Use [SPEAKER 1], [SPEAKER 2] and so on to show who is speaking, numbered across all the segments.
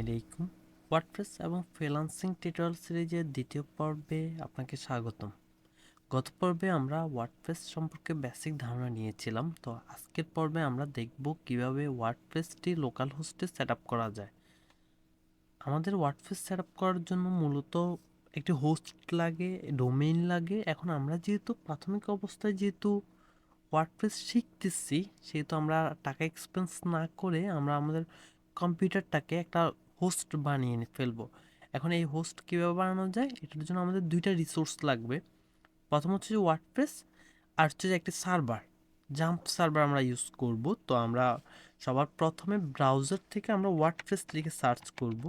[SPEAKER 1] আলাইকুম। ওয়ার্ডপ্রেস এবং freelancing tutorial সিরিজের দ্বিতীয় পর্বে আপনাকে স্বাগতম। গত পর্বে আমরা ওয়ার্ডপ্রেস সম্পর্কে বেসিক ধারণা নিয়েছিলাম। তো আজকের পর্বে আমরা দেখব কিভাবে ওয়ার্ডপ্রেসটি লোকাল হোস্টে সেট আপ করা যায়। আমাদের ওয়ার্ডপ্রেস সেট আপ করার জন্য মূলত একটি হোস্ট লাগে, ডোমেইন লাগে। এখন আমরা যেহেতু প্রাথমিক অবস্থায় ওয়ার্ডপ্রেস শিখতেছি, সেহেতু আমরা টাকা এক্সপেন্স না করে আমরা আমাদের কম্পিউটারটাকে একটা হোস্ট বানিয়ে ফেলবো। এখন এই হোস্ট কীভাবে বানানো যায়, এটার জন্য আমাদের দুইটা রিসোর্স লাগবে। প্রথম হচ্ছে যে ওয়ার্ডপ্রেস, আর হচ্ছে যে একটি সার্ভার, জাম্প সার্ভার আমরা ইউজ করব। তো আমরা সবার প্রথমে ব্রাউজার থেকে আমরা ওয়ার্ডপ্রেস লিখে সার্চ করব।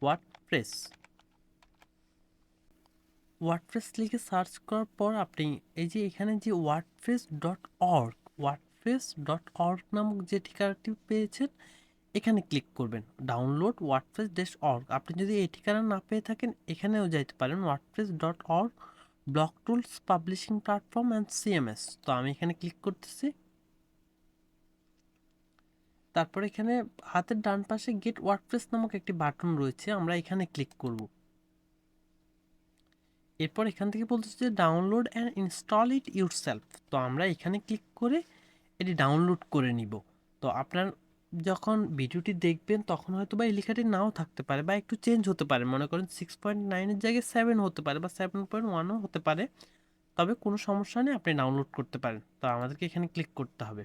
[SPEAKER 1] ওয়ার্ডপ্রেস ওয়ার্ডপ্রেস লিখে সার্চ করার পর আপনি এই যে এখানে যে ওয়ার্ডপ্রেস.org নামক যে ঠিকানাটি পেয়েছেন, এখানে ক্লিক করবেন। Download wordpress-org। আপনি যদি এই ঠিকানা না পেয়ে থাকেন, এখানেও যাইতে পারেন, wordpress.org block tools publishing platform and CMS. তো আমি এখানে ক্লিক করতেছি। তারপর এখানে হাতের ডান পাশে গেট ওয়ার্ডপ্রেস নামক একটি বাটন রয়েছে, আমরা এখানে ক্লিক করব। এরপর এখান থেকে বলতেছে যে download and install it yourself. তো আমরা এখানে ক্লিক করে এটি ডাউনলোড করে নিব। তো আপনার যখন ভিডিওটি দেখবেন তখন হয়তো বা এই লেখাটি নাও থাকতে পারে বা একটু চেঞ্জ হতে পারে, মনে করেন 6.9-এর জায়গায় 7 হতে পারে বা 7.1ও হতে পারে। তবে কোনো সমস্যা নেই, আপনি ডাউনলোড করতে পারেন। তো আমাদেরকে এখানে ক্লিক করতে হবে।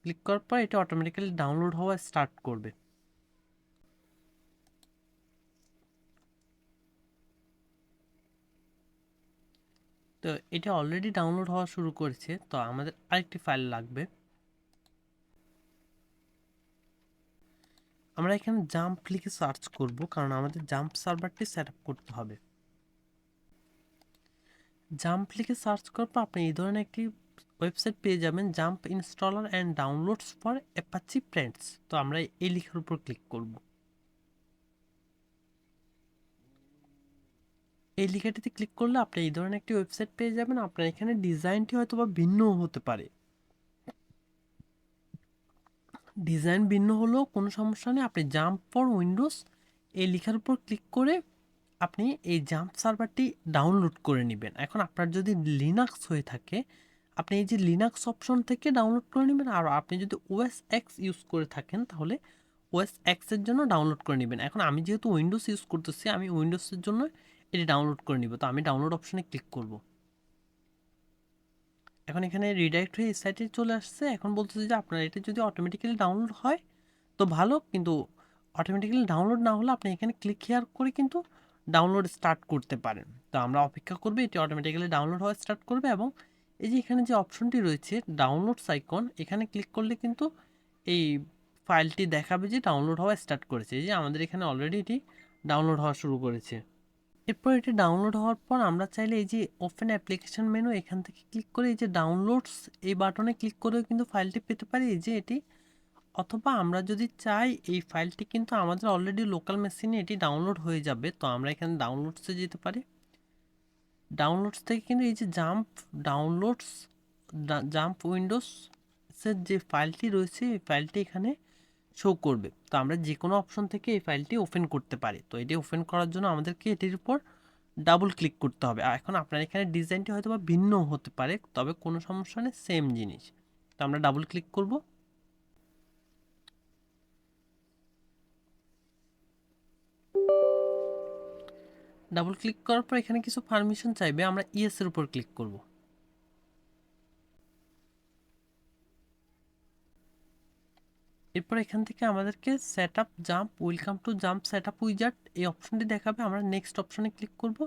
[SPEAKER 1] ক্লিক করার পর এটা অটোমেটিক্যালি ডাউনলোড হওয়া স্টার্ট করবে। তো এটা অলরেডি ডাউনলোড হওয়া শুরু করেছে। তো আমাদের আরেকটি ফাইল লাগবে। আমরা এখানে জাম্প লিখে সার্চ করব, কারণ আমাদের জাম্প সার্ভারটি সেট আপ করতে হবে। জাম্প লিখে সার্চ করার পর আপনি এই ধরনের একটি ওয়েবসাইট পেয়ে যাবেন, jump installer and downloads for Apache friends. তো আমরা এই লেখার উপর ক্লিক করব। এই লেখাটিতে ক্লিক করলে আপনি এই ধরনের একটি ওয়েবসাইট পেয়ে যাবেন। আপনার এখানে ডিজাইনটি হয়তো বা ভিন্ন হতে পারে, ডিজাইন ভিন্ন হলেও কোনো সমস্যা নেই। আপনি জাম্প ফর উইন্ডোজ এই লেখার উপর ক্লিক করে আপনি এই জাম্প সার্ভারটি ডাউনলোড করে নেবেন। এখন আপনার যদি লিনাক্স হয়ে থাকে, আপনি এই যে লিনাক্স অপশন থেকে ডাউনলোড করে নেবেন। আর আপনি যদি ওএস এক্স ইউজ করে থাকেন, তাহলে ওএস এক্সের জন্য ডাউনলোড করে নেবেন। এখন আমি যেহেতু উইন্ডোজ ইউজ করতেছি, আমি উইন্ডোজের জন্য এটি ডাউনলোড করে নিব। তো আমি ডাউনলোড অপশনে ক্লিক করব। এখন এখানে রিডাইরেক্ট হয়ে এই সাইটে চলে আসছে। এখন বলতেছে যে আপনার এটা যদি অটোমেটিক্যালি ডাউনলোড হয় তো ভালো, কিন্তু অটোমেটিক্যালি ডাউনলোড না হলে আপনি এখানে ক্লিক হেয়ার করে কিন্তু ডাউনলোড স্টার্ট করতে পারেন। তো আমরা অপেক্ষা করবো, এটি অটোমেটিক্যালি ডাউনলোড হওয়া স্টার্ট করবে। এবং এই যে এখানে যে অপশনটি রয়েছে ডাউনলোডস আইকন, এখানে ক্লিক করলে কিন্তু এই ফাইলটি দেখাবে যে ডাউনলোড হওয়া স্টার্ট করেছে। এই যে আমাদের এখানে অলরেডি এটি ডাউনলোড হওয়া শুরু করেছে। এরপর এটি ডাউনলোড হওয়ার পর আমরা চাইলে এই যে ওপেন অ্যাপ্লিকেশন মেনু, এখান থেকে ক্লিক করে এই যে ডাউনলোডস এই বাটনে ক্লিক করেও কিন্তু ফাইলটি পেতে পারি, এই যে এটি। অথবা আমরা যদি চাই এই ফাইলটি কিন্তু আমাদের অলরেডি লোকাল মেশিনে এটি ডাউনলোড হয়ে যাবে। তো আমরা এখানে ডাউনলোডসে যেতে পারি। ডাউনলোডস থেকে কিন্তু এই যে ডাউনলোডস জাম্প উইন্ডোজের যে ফাইলটি রয়েছে, এই ফাইলটি এখানে শো করবে। তো আমরা যে কোনো অপশন থেকে এই ফাইলটি ওপেন করতে পারি। তো এটি ওপেন করার জন্য আমাদেরকে এটির উপর ডাবল ক্লিক করতে হবে। আর এখন আপনার এখানে ডিজাইনটি হয়তো বা ভিন্ন হতে পারে, তবে কোনো সমস্যা নেই, সেম জিনিস। তো আমরা ডাবল ক্লিক করব। ডাবল ক্লিক করার পর এখানে কিছু পারমিশন চাইবে, আমরা ইয়েস এর উপর ক্লিক করব। এরপর এখান থেকে আমাদেরকে set up jump, welcome to jump set up wizard এই অপশনটি দেখাবে। আমরা নেক্সট অপশনে ক্লিক করব।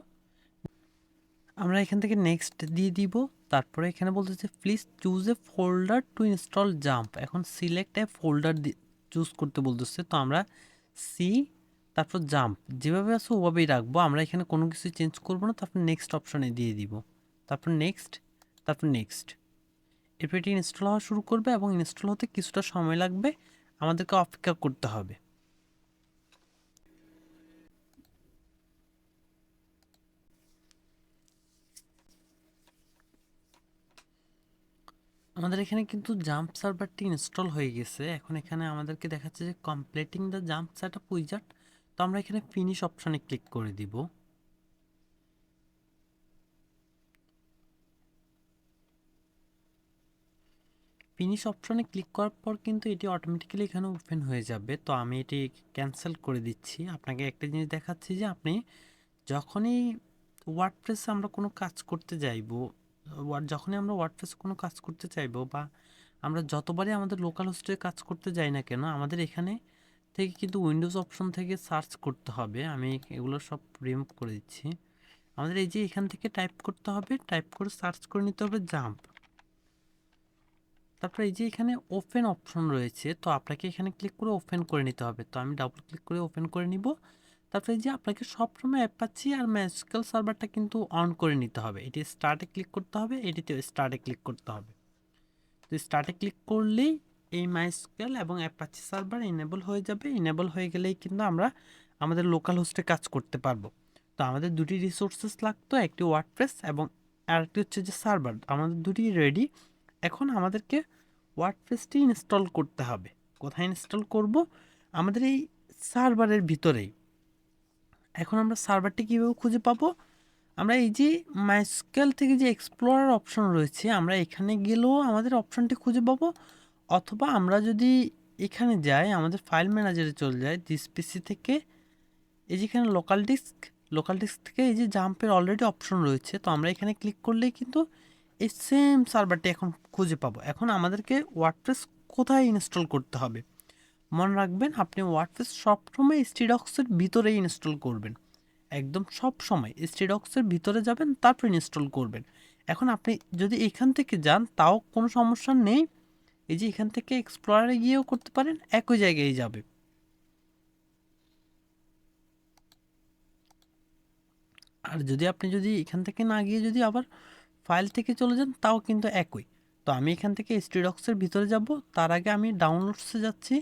[SPEAKER 1] আমরা এখান থেকে নেক্সট দিয়ে দিব। তারপরে এখানে বলতেছে please choose a folder two install jump. এখন সিলেক্ট এ ফোল্ডার চুজ করতে বলতেছে। তো আমরা সি তারপর জাম্প যেভাবে আছে ওভাবেই রাখবো, আমরা এখানে কোনো কিছু চেঞ্জ করবো না। তারপর নেক্সট অপশনে দিয়ে দিব, তারপর নেক্সট, তারপর নেক্সট। এরপর এটি ইনস্টল হওয়া শুরু করবে এবং ইনস্টল হতে কিছুটা সময় লাগবে, আমাদেরকে অপেক্ষা করতে হবে। আমাদের এখানে কিন্তু জাম্প সার্ভারটি ইনস্টল হয়ে গেছে। এখন এখানে আমাদেরকে দেখাচ্ছে যে completing the jump setup wizard. তো আমরা এখানে ফিনিশ অপশনে ক্লিক করে দিব। ফিনিশ অপশনে ক্লিক করার পর কিন্তু এটি অটোমেটিক্যালি এখানে ওপেন হয়ে যাবে। তো আমি এটি ক্যান্সেল করে দিচ্ছি। আপনাকে একটা জিনিস দেখাচ্ছি যে আপনি যখনই ওয়ার্ডপ্রেসে আমরা কোনো কাজ করতে যাইবো, যখনই আমরা ওয়ার্ডপ্রেসে কোনো কাজ করতে চাইবো বা আমরা যতবারই আমাদের লোকাল হোস্টে কাজ করতে যাই না কেন, আমাদের এখানে থেকে কিন্তু উইন্ডোজ অপশন থেকে সার্চ করতে হবে। আমি এগুলো সব রিমুভ করে দিচ্ছি। আমাদের এই যে এখান থেকে টাইপ করতে হবে, টাইপ করে সার্চ করে নিতে হবে জাম্প। তারপর এই যে এখানে ওপেন অপশন রয়েছে, তো আপনাকে এখানে ক্লিক করে ওপেন করে নিতে হবে। তো আমি ডাবল ক্লিক করে ওপেন করে নিব। তারপরে যে আপনাকে সবসময় অ্যাপাচি আর MySQL সার্ভারটা কিন্তু অন করে নিতে হবে। এটি স্টার্টে ক্লিক করতে হবে, এটিতে স্টার্টে ক্লিক করতে হবে। তো স্টার্টে ক্লিক করলেই এই MySQL এবং অ্যাপাচি সার্ভার ইনেবল হয়ে যাবে। ইনেবল হয়ে গেলেই কিন্তু আমরা আমাদের লোকাল হোস্টে কাজ করতে পারবো। তো আমাদের দুটি রিসোর্সেস লাগতো, একটি ওয়ার্ডপ্রেস এবং আরেকটি হচ্ছে যে সার্ভার। আমাদের দুটি রেডি। এখন আমাদেরকে ওয়ার্ডপ্রেসটি ইনস্টল করতে হবে। কোথায় ইনস্টল করব? আমাদের এই সার্ভারের ভিতরেই। এখন আমরা সার্ভারটি কীভাবে খুঁজে পাবো? আমরা এই যে মাইস্কেল থেকে যে এক্সপ্লোরার অপশন রয়েছে, আমরা এখানে গেলেও আমাদের অপশনটি খুঁজে পাবো। অথবা আমরা যদি এখানে যাই, আমাদের ফাইল ম্যানেজারে চলে যাই, দিস পিসি থেকে এই যেখানে লোকাল ডিস্ক থেকে এই যে জাম্পের অলরেডি অপশন রয়েছে। তো আমরা এখানে ক্লিক করলেই কিন্তু এই সেম সার্ভারটি এখন খুঁজে পাবো। এখন আমাদেরকে ওয়ার্ডপ্রেস কোথায় ইনস্টল করতে হবে? মনে রাখবেন, আপনি ওয়ার্ডপ্রেস সবসময় স্টিডক্সের ভিতরেই ইনস্টল করবেন। একদম সব সময় স্টিডক্সের ভিতরে যাবেন, তারপর ইনস্টল করবেন। এখন আপনি যদি এখান থেকে যান তাও কোনো সমস্যা নেই। এই যে এখান থেকে এক্সপ্লোরারে গিয়েও করতে পারেন, একই জায়গায় যাবে। আর যদি এখান থেকে না গিয়ে যদি আবার ফাইল থেকে চলে যান, তাও কিন্তু একই। তো আমি এখান থেকে স্টিডক্সের ভিতরে যাব, তার আগে আমি ডাউনলোডসে যাচ্ছি।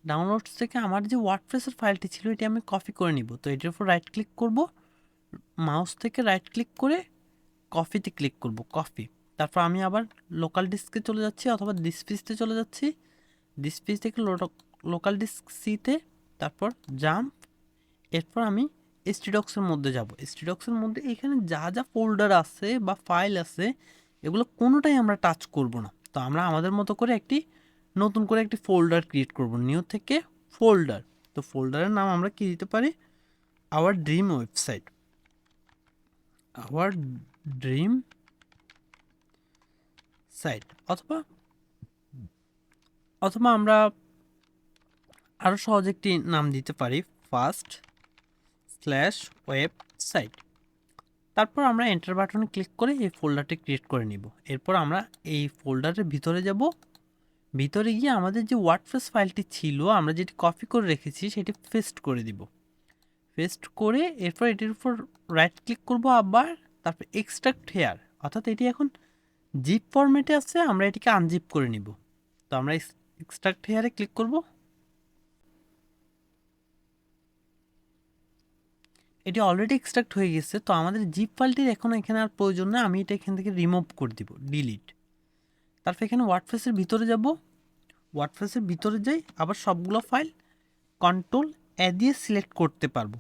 [SPEAKER 1] ডাউনলোডস থেকে আমার যে ওয়ার্ডপ্রেসের ফাইলটি ছিল এটি আমি কপি করে নিব। তো এটার উপর রাইট ক্লিক করব, মাউস থেকে রাইট ক্লিক করে কপিতে ক্লিক করব, কপি। তারপর আমি আবার লোকাল ডিস্কে চলে যাচ্ছি অথবা ডিসপিসতে চলে যাচ্ছি। ডিসপিস থেকে লোকাল ডিস্ক সিতে, তারপর জাম্প। এরপর আমি স্টিডক্সের মধ্যে যাব। স্টিডক্সের মধ্যে এখানে যা যা ফোল্ডার আছে বা ফাইল আছে, এগুলো কোনোটাই আমরা টাচ করব না। তো আমরা আমাদের মতো করে নতুন করে একটি ফোল্ডার ক্রিয়েট করব, নিউ থেকে ফোল্ডার। তো ফোল্ডারের নাম আমরা কি দিতে পারি? Our dream website, our dream site. অথবা অথবা আমরা আরও সহজ একটি নাম দিতে পারি, ফার্স্ট/ওয়েবসাইট। তারপর আমরা এন্টার বাটনে ক্লিক করে এই ফোল্ডারটি ক্রিয়েট করে নিব। এরপর আমরা এই ফোল্ডারের ভিতরে যাব। ভিতরে গিয়ে আমাদের যে ওয়ার্ডপ্রেস ফাইলটি ছিল, আমরা যেটি কপি করে রেখেছি, সেটি পেস্ট করে দিব। পেস্ট করে এরপর এটির উপর রাইট ক্লিক করব আবার। তারপর এক্সট্রাক্ট হেয়ার, অর্থাৎ এটি এখন জিপ ফরম্যাটে আছে, আমরা এটিকে আনজিপ করে নিব। তো আমরা এক্সট্রাক্ট হেয়ারে ক্লিক করব। এটি অলরেডি এক্সট্রাক্ট হয়ে গেছে। তো আমাদের জিপ ফাইলটির এখন এখানে আর প্রয়োজন না, আমি এটা এখান থেকে রিমুভ করে দিব, ডিলিট। তারপর এখানে ওয়ার্ডপ্রেসের ভিতরে যাব। ওয়ার্ডপ্রেসের ভিতরে যাই, আবার সবগুলো ফাইল কন্ট্রোল-এ দিয়ে সিলেক্ট করতে পারবো।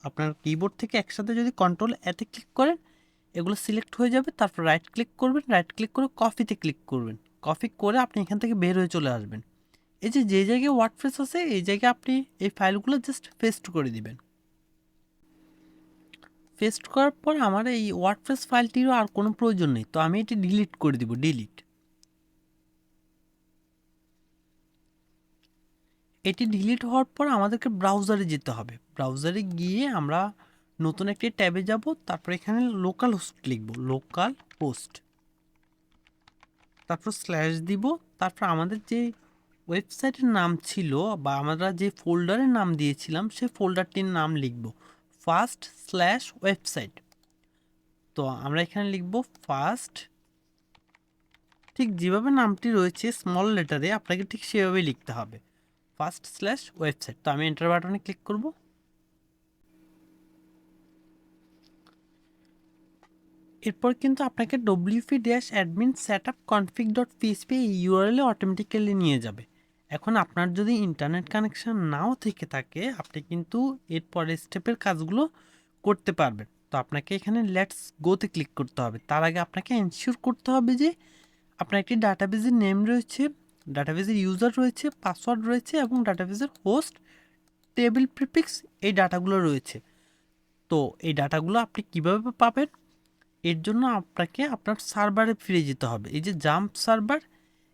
[SPEAKER 1] আপনার কিবোর্ড থেকে একসাথে যদি কন্ট্রোল-এতে ক্লিক করেন, এগুলো সিলেক্ট হয়ে যাবে। তারপর রাইট ক্লিক করবেন, রাইট ক্লিক করে কপিতে ক্লিক করবেন। কপি করে আপনি এখান থেকে বের হয়ে চলে আসবেন। এই যে জায়গায় ওয়ার্ডপ্রেস আছে, এই জায়গায় আপনি এই ফাইলগুলো জাস্ট পেস্ট করে দিবেন। পেস্ট করার পর আমার এই ওয়ার্ডপ্রেস ফাইলটিরও আর কোনো প্রয়োজন নেই। তো আমি এটি ডিলিট করে দিব, ডিলিট। এটি ডিলিট হওয়ার পর আমাদেরকে ব্রাউজারে যেতে হবে। ব্রাউজারে গিয়ে আমরা নতুন একটি ট্যাবে যাব। তারপর এখানে লোকাল হোস্ট লিখব, লোকাল হোস্ট। তারপর স্ল্যাশ দিব। তারপর আমাদের যে ওয়েবসাইটের নাম ছিল বা আমরা যে ফোল্ডারের নাম দিয়েছিলাম, সেই ফোল্ডারটির নাম লিখব, ফার্স্ট/ওয়েবসাইট। তো আমরা এখানে লিখব ফার্স্ট, ঠিক যেভাবে নামটি রয়েছে স্মল লেটারে, আপনাকে ঠিক সেভাবেই লিখতে হবে, ফার্স্ট/ওয়েবসাইট। তো আমি এন্টার বাটনে ক্লিক করব। এরপর কিন্তু আপনাকে wp-admin setup-config.php এই ইউআরএলে অটোমেটিক্যালি নিয়ে যাবে। এখন আপনার যদি ইন্টারনেট কানেকশন নাও থেকে থাকে আপনি কিন্তু এর পরের স্টেপের কাজগুলো করতে পারবেন। তো আপনাকে এখানে লেটস গোতে ক্লিক করতে হবে। তার আগে আপনাকে এনশিওর করতে হবে যে আপনার একটি ডাটাবেজের নেম রয়েছে, ডাটাবেজের ইউজার রয়েছে, পাসওয়ার্ড রয়েছে এবং ডাটাবেজের হোস্ট, টেবিল প্রিফিক্স এই ডাটাগুলো রয়েছে। তো এই ডাটাগুলো আপনি কিভাবে পাবেন? এর জন্য আপনাকে আপনার সার্ভারে ফিরে যেতে হবে। এই যে জাম্প সার্ভার,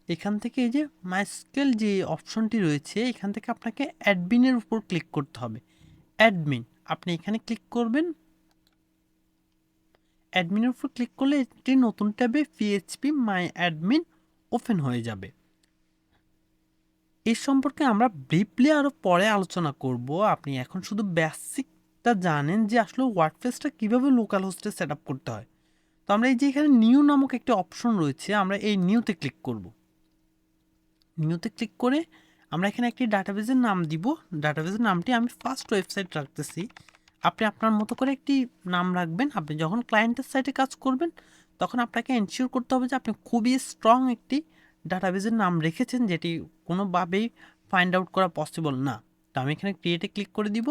[SPEAKER 1] এখান থেকে এই যে মাইস্কেল যে অপশনটি রয়েছে এখান থেকে আপনাকে অ্যাডমিনের উপর ক্লিক করতে হবে। অ্যাডমিন আপনি এখানে ক্লিক করবেন। অ্যাডমিনের উপর ক্লিক করলে একটি নতুন ট্যাবে পিএইচপি মাই অ্যাডমিন ওপেন হয়ে যাবে। এর সম্পর্কে আমরা ব্রিফলি আরও পরে আলোচনা করব। আপনি এখন শুধু বেসিকটা জানেন যে আসলে ওয়ার্ডপ্রেসটা কীভাবে লোকাল হোস্টে সেট আপ করতে হয়। তো আমরা এই যে এখানে নিউ নামক একটি অপশন রয়েছে, আমরা এই নিউতে ক্লিক করব। নিউতে ক্লিক করে আমরা এখানে একটি ডাটাবেজের নাম দিব। ডাটাবেজের নামটি আমি ফার্স্ট ওয়েবসাইট রাখতেছি। আপনি আপনার মতো করে একটি নাম রাখবেন। আপনি যখন ক্লায়েন্টের সাইটে কাজ করবেন তখন আপনাকে এনশিওর করতে হবে যে আপনি খুবই স্ট্রং একটি ডাটাবেজের নাম রেখেছেন যেটি কোনোভাবেই ফাইন্ড আউট করা পসিবল না। তো আমি এখানে ক্রিয়েটে ক্লিক করে দিব।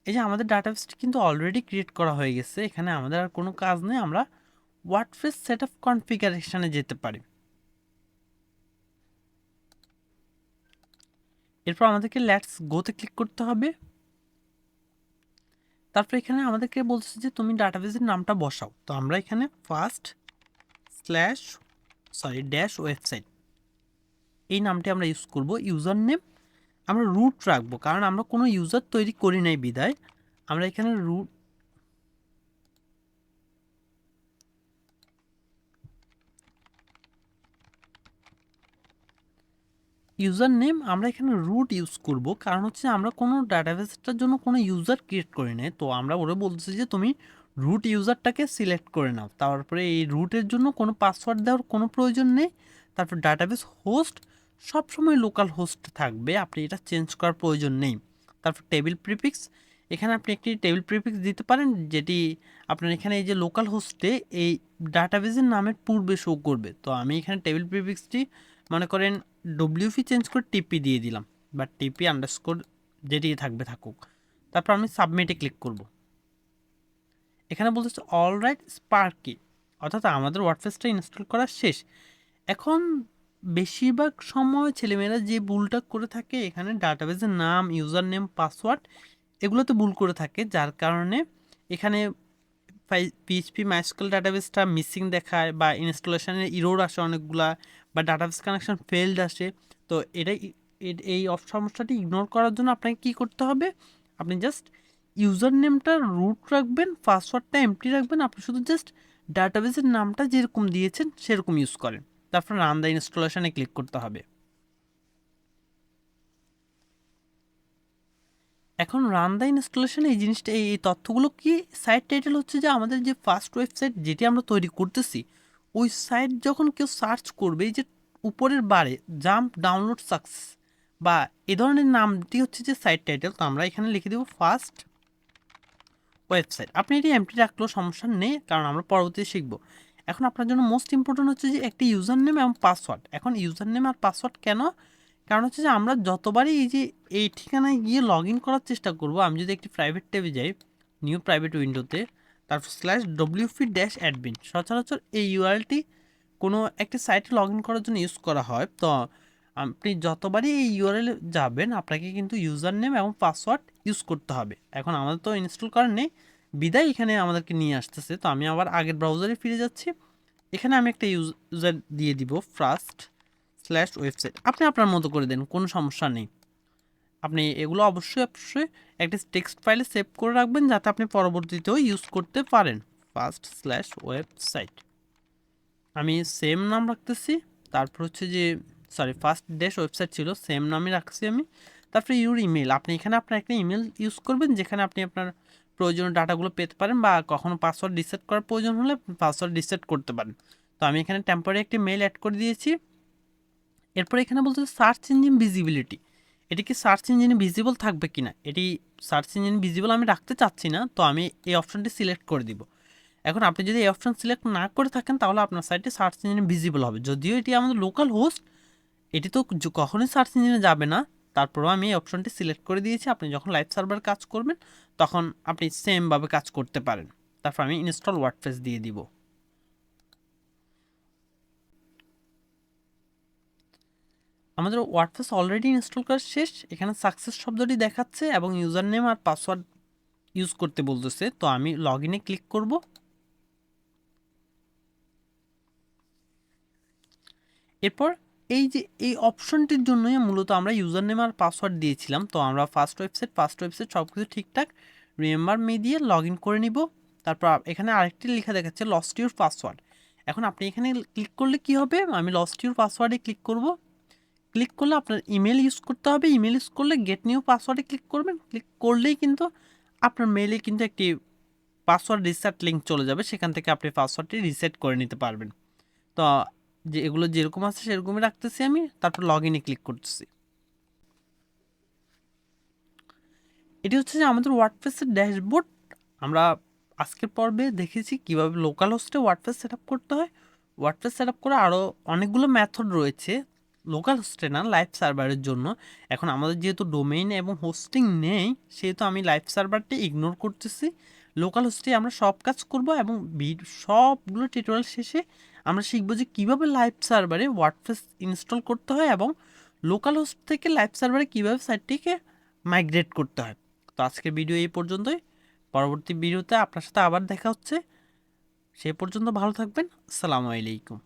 [SPEAKER 1] এই যে আমাদের ডাটাবেসটি কিন্তু অলরেডি ক্রিয়েট করা হয়ে গেছে। এখানে আমাদের আর কোনো কাজ নেই, আমরা ওয়ার্ডপ্রেস সেটআপ কনফিগারেশনে যেতে পারি। এরপর আমাদেরকে লেটস গোতে ক্লিক করতে হবে। তারপর এখানে আমাদেরকে বলছে যে তুমি ডাটাবেসের নামটা বসাও। তো আমরা এখানে ড্যাশ ওয়েবসাইট এই নামটি আমরা ইউজ করব। ইউজার নেম আমরা রুট রাখবো, কারণ আমরা কোনো ইউজার তৈরি করি নাই বিদায় আমরা এখানে রুট ইউজার নেম আমরা এখানে রুট ইউজ করব, কারণ হচ্ছে আমরা কোনো ডাটাবেসটার জন্য কোনো ইউজার ক্রিয়েট করি নাই। তো আমরা ওরা বলতেছি যে তুমি রুট ইউজারটাকে সিলেক্ট করে নাও। তারপরে এই রুটের জন্য কোনো পাসওয়ার্ড দেওয়ার কোনো প্রয়োজন নেই। তারপর ডাটাবেস হোস্ট সবসময় লোকাল হোস্ট থাকবে, আপনি এটা চেঞ্জ করার প্রয়োজন নেই। তারপর টেবিল প্রিফিক্স, এখানে আপনি একটি টেবিল প্রিফিক্স দিতে পারেন যেটি আপনার এখানে এই যে লোকাল হোস্টে এই ডাটাবেসের নামের পূর্বে শো করবে। তো আমি এখানে টেবিল প্রিফিক্সটি মনে করেন ডব্লিউপি চেঞ্জ করে টিপি দিয়ে দিলাম, বা টিপি আন্ডারস্কোর যেটি থাকবে থাকুক। তারপর আমি সাবমিটে ক্লিক করব। এখানে বলতেছে অল রাইট স্পার্কি, অর্থাৎ আমাদের ওয়ার্ডপ্রেসটা ইনস্টল করা শেষ। এখন বেশিরভাগ সময় ছেলেমেয়েরা যে ভুলটা করে থাকে এখানে ডাটাবেসের নাম, ইউজার নেম, পাসওয়ার্ড এগুলোতে ভুল করে থাকে, যার কারণে এখানে পিএইচপি মাইস্কেল ডাটাবেসটা মিসিং দেখায় বা ইনস্টলেশনের ইরোর আসে অনেকগুলা, বা ডাটাবেস কানেকশন ফেলড আসে। তো এটাই এই সমস্যাটি ইগনোর করার জন্য আপনাকে কী করতে হবে? আপনি জাস্ট ইউজার নেমটা রুট রাখবেন, পাসওয়ার্ডটা এমটি রাখবেন, আপনি শুধু জাস্ট ডাটাবেসের নামটা যেরকম দিয়েছেন সেরকম ইউজ করেন। তারপর রান দ্য ইনস্টলেশনে ক্লিক করতে হবে। এখন রান দ্য ইনস্টলেশন এই জিনিসটা এই তথ্যগুলো কি সাইট টাইটেল হচ্ছে যে আমাদের যে ফার্স্ট ওয়েবসাইট যেটি আমরা তৈরি করতেছি ওই সাইট যখন কেউ সার্চ করবে এই যে উপরের বারে জাম্প ডাউনলোড সাকসেস বা এ ধরনের নামটি হচ্ছে যে সাইট টাইটেল। তো আমরা এখানে লিখে দেবো ফার্স্ট ওয়েবসাইট। আপনি এটি এমটি রাখলেও সমস্যা নেই, কারণ আমরা পরবর্তীতে শিখব। এখন আপনার জন্য মোস্ট ইম্পর্টেন্ট হচ্ছে যে একটি ইউজার নেম এবং পাসওয়ার্ড। এখন ইউজার নেম আর পাসওয়ার্ড কেন? কারণ হচ্ছে যে আমরা যতবারই এই যে এই ঠিকানায় গিয়ে লগ ইন করার চেষ্টা করব, আমি যদি একটি প্রাইভেট ট্যাবে যাই, নিউ প্রাইভেট উইন্ডোতে, তারপর /wp-admin, সচরাচর এই ইউআরএলটি কোনো একটি সাইটে লগ ইন করার জন্য ইউজ করা হয়। তো আপনি যতবারই এই ইউআরএলে যাবেন আপনাকে কিন্তু ইউজার নেম এবং পাসওয়ার্ড ইউজ করতে হবে। এখন আমাদের তো ইনস্টল করার নেই বিদায় এখানে আমাদেরকে নিয়ে আসতেছে। তো আমি আবার আগের ব্রাউজারে ফিরে যাচ্ছি। এখানে আমি একটা ইউজার দিয়ে দিব ফার্স্ট/ওয়েবসাইট। আপনি আপনার মতো করে দেন, কোনো সমস্যা নেই। আপনি এগুলো অবশ্যই একটা টেক্সট ফাইলে সেভ করে রাখবেন যাতে আপনি পরবর্তীতেও ইউজ করতে পারেন। ফার্স্ট/ওয়েবসাইট আমি সেম নাম রাখতেছি। তারপর হচ্ছে যে ফার্স্ট-ওয়েবসাইট ছিল, সেম নামই রাখছি আমি। তারপরে ইউর ইমেল, আপনি এখানে আপনার একটা ইমেল ইউজ করবেন যেখানে আপনি আপনার প্রয়োজনীয় ডাটাগুলো পেতে পারেন, বা কখনো পাসওয়ার্ড রিসেট করার প্রয়োজন হলে পাসওয়ার্ড রিসেট করতে পারেন। তো আমি এখানে টেম্পোরারি একটি মেল অ্যাড করে দিয়েছি। এরপর এখানে বলতে সার্চ ইঞ্জিন ভিজিবিলিটি, এটি কি সার্চ ইঞ্জিনে ভিজিবল থাকবে কিনা। এটি সার্চ ইঞ্জিন ভিজিবল আমি রাখতে চাচ্ছি না, তো আমি এই অপশনটি সিলেক্ট করে দিব। এখন আপনি যদি এই অপশন সিলেক্ট না করে থাকেন তাহলে আপনার সাইটে সার্চ ইঞ্জিনে ভিজিবল হবে, যদিও এটি আমাদের লোকাল হোস্ট, এটি তো কখনোই সার্চ ইঞ্জিনে যাবে না। তারপরেও আমি এই অপশনটি সিলেক্ট করে দিয়েছি। আপনি যখন লাইভ সার্ভার কাজ করবেন তখন আপনি সেমভাবে কাজ করতে পারেন। তারপর আমি ইনস্টল ওয়ার্ডপ্রেস দিয়ে দিব। আমাদের ওয়ার্ডপ্রেস অলরেডি ইনস্টল করা শেষ। এখানে সাকসেস শব্দটি দেখাচ্ছে এবং ইউজার নেম আর পাসওয়ার্ড ইউজ করতে বলতেছে। তো আমি লগ ইনে ক্লিক করব। এরপর এই যে এই অপশনটির জন্যই মূলত আমরা ইউজার নেম আর পাসওয়ার্ড দিয়েছিলাম। তো আমরা ফার্স্ট ওয়েবসাইট সব কিছু ঠিকঠাক রিমেম্বার মি দিয়ে লগ ইন করে নিব। তারপর এখানে আরেকটি লেখা দেখাচ্ছে লস্ট ইউর পাসওয়ার্ড। এখন আপনি এখানে ক্লিক করলে কি হবে, আমি লস্ট ইউর পাসওয়ার্ডে ক্লিক করব। ক্লিক করলে আপনার ইমেল ইউজ করতে হবে। ইমেল ইউজ করলে গেট নিউ পাসওয়ার্ডে ক্লিক করবেন। ক্লিক করলেই কিন্তু আপনার মেইলে কিন্তু একটি পাসওয়ার্ড রিসেট লিঙ্ক চলে যাবে, সেখান থেকে আপনি পাসওয়ার্ডটি রিসেট করে নিতে পারবেন। তো যে এগুলো যেরকম আছে সেরকমই রাখতেছি আমি। তারপর লগ ইনে ক্লিক করতেছি। এটি হচ্ছে যে আমাদের ওয়ার্ডপ্রেসের ড্যাশবোর্ড। আমরা আজকের পর্বে দেখেছি কিভাবে লোকাল হোস্টে ওয়ার্ডপ্রেস সেট আপ করতে হয়। ওয়ার্ডপ্রেস সেট আপ করা আরও অনেকগুলো মেথড রয়েছে, লোকাল হোস্টে না, লাইভ সার্ভারের জন্য। এখন আমাদের যেহেতু ডোমেইন এবং হোস্টিং নেই, সেহেতু আমি লাইভ সার্ভারটি ইগনোর করতেছি। লোকাল হোস্টে আমরা সব কাজ করব এবং সবগুলো টিউটোরিয়াল শেষে আমরা শিখবো যে কীভাবে লাইভ সার্ভারে ওয়ার্ডপ্রেস ইনস্টল করতে হয় এবং লোকাল হোস্ট থেকে লাইভ সার্ভারে কীভাবে সাইটটিকে মাইগ্রেট করতে হয়। তো আজকের ভিডিও এই পর্যন্তই। পরবর্তী ভিডিওতে আপনার সাথে আবার দেখা হচ্ছে। সে পর্যন্ত ভালো থাকবেন। আসসালামু আলাইকুম।